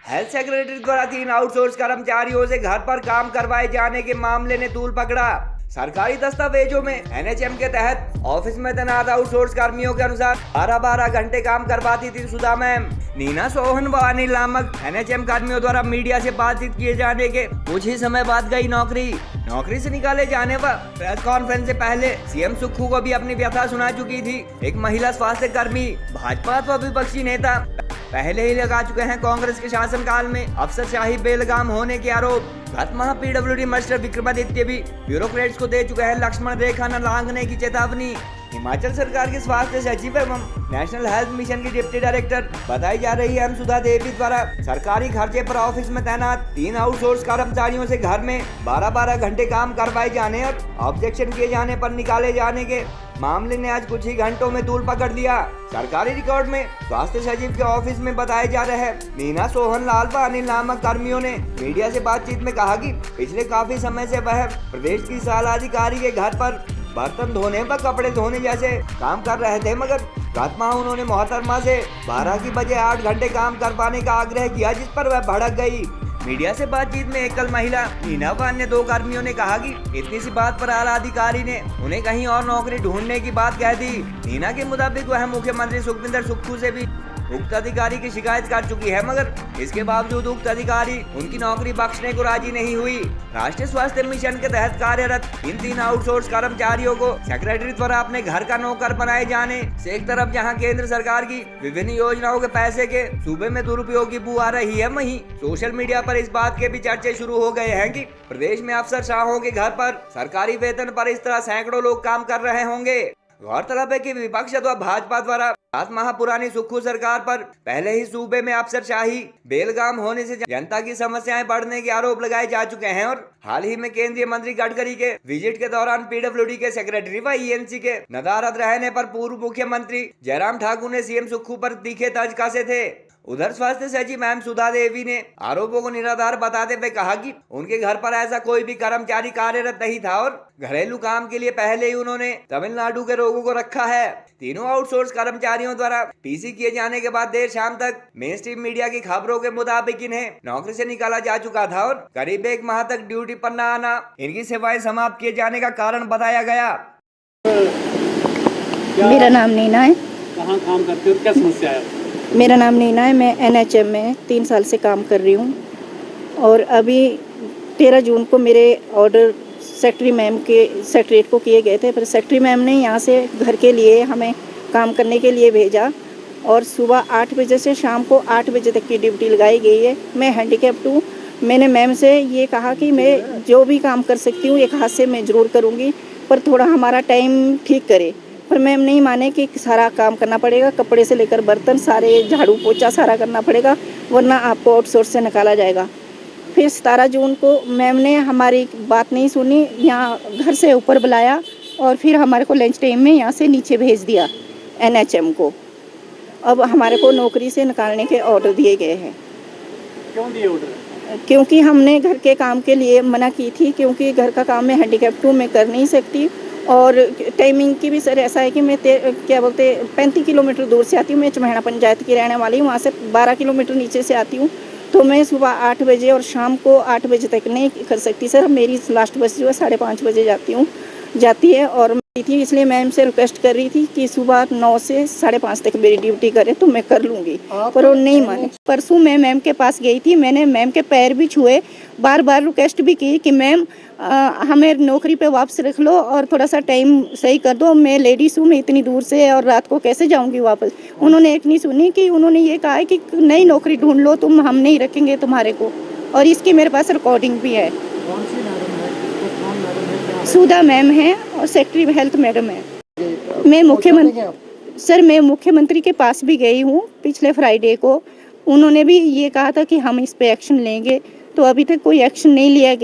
Health secretary द्वारा 3 outsource कर्मचारियों से घर पर काम करवाए जाने के मामले ने तूल पकड़ा। सरकारी दस्तावेजों में एनएचएम के तहत ऑफिस में तैनात आउटसोर्स कर्मियों के अनुसार 12-12 घंटे काम करवाती थी सुधा मैम। नीना सोहन व अनिल नामक एनएचएम कर्मियों द्वारा मीडिया से बातचीत किए जाने के कुछ ही समय बाद गई नौकरी से निकाले जाने व प्रेस कॉन्फ्रेंस से पहले सीएम सुक्खू को भी अपनी व्यथा सुना चुकी थी। एक महिला स्वास्थ्य कर्मी भाजपा व विपक्षी नेता पहले ही लगा चुके हैं कांग्रेस के शासनकाल में अफसरशाही बेलगाम होने के आरोप। गत माह पीडब्ल्यूडी मिनिस्टर विक्रमादित्य भी ब्यूरोक्रेट्स को दे चुके हैं लक्ष्मण रेखा न लांघने की चेतावनी। हिमाचल सरकार के स्वास्थ्य सचिव एवं नेशनल हेल्थ मिशन की डिप्टी डायरेक्टर बताई जा रही है सुधा देवी द्वारा सरकारी खर्चे पर ऑफिस में तैनात 3 आउटसोर्स कर्मचारियों से घर में 12-12 घंटे काम करवाए जाने और ऑब्जेक्शन किए जाने पर निकाले जाने के मामले ने आज कुछ ही घंटों में तूल पकड़ लिया। सरकारी रिकॉर्ड में स्वास्थ्य सचिव के ऑफिस में बताए जा रहे नीना सोहन लाल व अनिल नामक कर्मियों ने मीडिया से बातचीत में कहा कि पिछले काफी समय से वह प्रदेश की शाला अधिकारी के घर पर बर्तन धोने व कपड़े धोने जैसे काम कर रहे थे, मगर गत माह उन्होंने मोहतरमा से 12 की बजाय 8 घंटे काम करवाने का आग्रह किया, जिस पर वह भड़क गई। मीडिया से बातचीत में एकल महिला नीना व अन्य 2 कर्मियों ने कहा कि इतनी सी बात पर आला अधिकारी ने उन्हें कहीं और नौकरी ढूंढने की बात कह दी। नीना के मुताबिक वह मुख्यमंत्री सुखविंदर सुक्खू से भी उक्त अधिकारी की शिकायत कर चुकी है, मगर इसके बावजूद उक्त अधिकारी उनकी नौकरी बख्शने को राजी नहीं हुई। राष्ट्रीय स्वास्थ्य मिशन के तहत कार्यरत इन 3 आउटसोर्स कर्मचारियों को सेक्रेटरी द्वारा अपने घर का नौकर बनाए जाने से एक तरफ जहां केंद्र सरकार की विभिन्न योजनाओं के पैसे के सूबे में दुरुपयोग की बू आ रही है, वहीं सोशल मीडिया पर इस बात के भी चर्चे शुरू हो गए हैं कि प्रदेश में अफसरशाहों के घर पर सरकारी वेतन पर इस तरह सैकड़ों लोग काम कर रहे होंगे। गौरतलब है कि विपक्ष अथवा भाजपा द्वारा 7 माह पुरानी सुक्खू सरकार पर पहले ही सूबे में अफसरशाही बेलगाम होने से जनता की समस्याएं बढ़ने के आरोप लगाए जा चुके हैं और हाल ही में केंद्रीय मंत्री गडकरी के विजिट के दौरान पीडब्ल्यूडी के सेक्रेटरी व ईएनसी के नदारद रहने पर पूर्व मुख्यमंत्री जयराम ठाकुर ने सीएम सुक्खू पर तीखे तर्ज कसे थे। उधर स्वास्थ्य सचिव मैम सुधा देवी ने आरोपों को निराधार बताते हुए कहा कि उनके घर पर ऐसा कोई भी कर्मचारी कार्यरत नहीं था और घरेलू काम के लिए पहले ही उन्होंने तमिलनाडु के लोगों को रखा है। तीनों आउटसोर्स कर्मचारियों द्वारा पीसी किए जाने के बाद देर शाम तक मेन स्ट्रीम मीडिया की खबरों के मुताबिक इन्हें नौकरी से निकाला जा चुका था और करीब 1 माह तक ड्यूटी पर न आना इनकी सेवाएं समाप्त किए जाने का कारण बताया गया। मेरा नाम नीना है। कहाँ काम करते हो, क्या समस्या है? मेरा नाम नीना है। मैं एनएचएम में 3 साल से काम कर रही हूँ और अभी 13 जून को मेरे ऑर्डर सेक्रेटरी मैम के सेक्रेटरीट को किए गए थे, पर सेक्रेटरी मैम ने यहाँ से घर के लिए हमें काम करने के लिए भेजा और सुबह 8 बजे से शाम को 8 बजे तक की ड्यूटी लगाई गई है। मैं हैंडीकैप्ड हूँ। मैंने मैम से ये कहा कि मैं जो भी काम कर सकती हूँ एक हाथ से मैं ज़रूर करूँगी, पर थोड़ा हमारा टाइम ठीक करे। पर मैम नहीं माने कि सारा काम करना पड़ेगा, कपड़े से लेकर बर्तन सारे, झाड़ू पोछा सारा करना पड़ेगा, वरना आपको आउटसोर्स से निकाला जाएगा। फिर 17 जून को मैम ने हमारी बात नहीं सुनी, यहाँ घर से ऊपर बुलाया और फिर हमारे को लंच टाइम में यहाँ से नीचे भेज दिया एनएचएम को। अब हमारे को नौकरी से निकालने के ऑर्डर दिए गए हैं। क्यों दिए ऑर्डर? क्योंकि हमने घर के काम के लिए मना की थी, क्योंकि घर का काम मैं हैंडीकैप्ड हूँ, मैं कर नहीं सकती। और टाइमिंग की भी सर ऐसा है कि मैं 35 किलोमीटर दूर से आती हूँ। मैं चमहना पंचायत की रहने वाली हूँ, वहाँ से 12 किलोमीटर नीचे से आती हूँ, तो मैं सुबह 8 बजे और शाम को 8 बजे तक नहीं कर सकती सर। मेरी लास्ट बस जो है 5:30 बजे जाती है और थी, इसलिए मैम से रिक्वेस्ट कर रही थी कि सुबह 9 से 5:30 तक मेरी ड्यूटी करें तो मैं कर लूँगी, पर वो नहीं माने। परसों मैं मैम के पास गई थी, मैंने मैम के पैर भी छुए, बार बार रिक्वेस्ट भी की कि मैम हमें नौकरी पे वापस रख लो और थोड़ा सा टाइम सही कर दो। मैं लेडीज़ हूँ, मैं इतनी दूर से और रात को कैसे जाऊँगी वापस। उन्होंने एक नहीं सुनी कि उन्होंने ये कहा है कि नई नौकरी ढूंढ लो तुम, हम नहीं रखेंगे तुम्हारे को, और इसकी मेरे पास रिकॉर्डिंग भी है। सुधा मैम है और सेक्रेटरी हेल्थ मैडम है। मैं मुख्यमंत्री के पास भी गई हूँ पिछले फ्राइडे को। उन्होंने भी ये कहा था कि हम इस पे एक्शन लेंगे, तो अभी तक कोई एक्शन नहीं लिया गया।